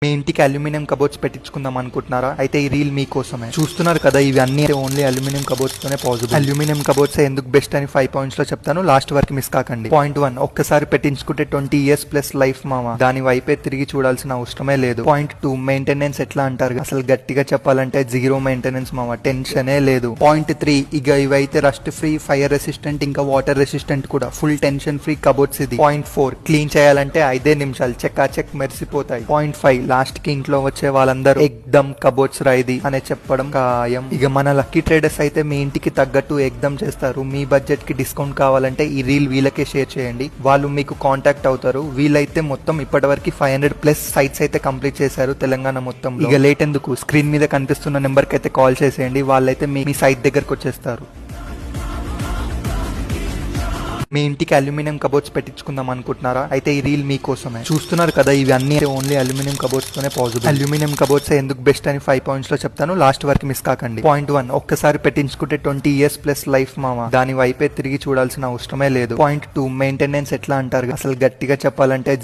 మీ ఇంటికి aluminium cupboards పెట్టించుకుందాం అనుకుంటున్నారా? అయితే ఈ రీల్ మీకోసమే. చూస్తున్నారు కదా, ఇవి అన్ని ఓన్లీ అల్యూమినియం కబోర్డ్స్ తోనే పాసిబుల్. అల్యూమినియం కబోర్డ్స్ ఎందుకు బెస్ట్ అని 5 పాయింట్స్ లో చెప్తాను, లాస్ట్ వరకు మిస్ కాకండి. పాయింట్ 1, ఒక్కసారి పెట్టించుకుంటే 20 years ప్లస్ లైఫ్ మామ, దాని వైపే తిరిగి చూడాల్సిన అవసరమే లేదు. పాయింట్ 2, మెయింటెనెన్స్ ఎట్లా అంటారు, అసలు గట్టిగా చెప్పాలంటే జీరో మెయింటెనెన్స్ మామ, టెన్షనే లేదు. పాయింట్ 3, ఇక ఇవైతే రస్ట్ ఫ్రీ, ఫైర్ రెసిస్టెంట్, ఇంకా వాటర్ రెసిస్టెంట్ కూడా, ఫుల్ టెన్షన్ ఫ్రీ కబోర్డ్స్ ఇది. పాయింట్ 4, క్లీన్ చేయాలంటే 5 నిమిషాలు, చెక్ మెరిసిపోతాయి. పాయింట్ 5, లాస్ట్ కి ఇంట్లో వచ్చే వాళ్ళందరూ ఎక్దమ్ కబోర్డ్స్ రాయిది అనే చెప్పడం ఖాయం. ఇక మన లక్కీ ట్రేడర్స్ అయితే మీ ఇంటికి తగ్గట్టు ఎక్దమ్ చేస్తారు. మీ బడ్జెట్ కి డిస్కౌంట్ కావాలంటే ఈ రీల్ వీళ్ళకే షేర్ చేయండి, వాళ్ళు మీకు కాంటాక్ట్ అవుతారు. వీళ్ళైతే మొత్తం ఇప్పటివరకు 500+ సైట్స్ అయితే కంప్లీట్ చేశారు తెలంగాణ మొత్తం. ఇక లేట్ ఎందుకు, స్క్రీన్ మీద కనిపిస్తున్న నెంబర్ కి అయితే కాల్ చేసేయండి, వాళ్ళైతే మీ సైట్ దగ్గరకు వచ్చేస్తారు. మీ ఇంటికి అల్యూమినియం కబోర్డ్స్ పెట్టించుకుందాం అనుకుంటున్నారా? అయితే ఈ రీల్ మీకోసమే. చూస్తున్నారు కదా, ఇవి అన్ని ఓన్లీ అల్యూమినియం కబోర్డ్స్ తోనే పాసిబుల్. అల్యూమినియం కబోర్డ్స్ ఎందుకు బెస్ట్ అని 5 పాయింట్స్ లో చెప్తాను, లాస్ట్ వరకు మిస్ కాకండి. పాయింట్ 1, ఒక్కసారి పెట్టించుకుంటే 20 years ప్లస్ లైఫ్ మామ, దాని వైపే తిరిగి చూడాల్సిన అవసరమే లేదు. పాయింట్ 2, మెయింటెనెన్స్ ఎట్లా అంటారు, అసలు గట్టిగా చెప్పాలంటే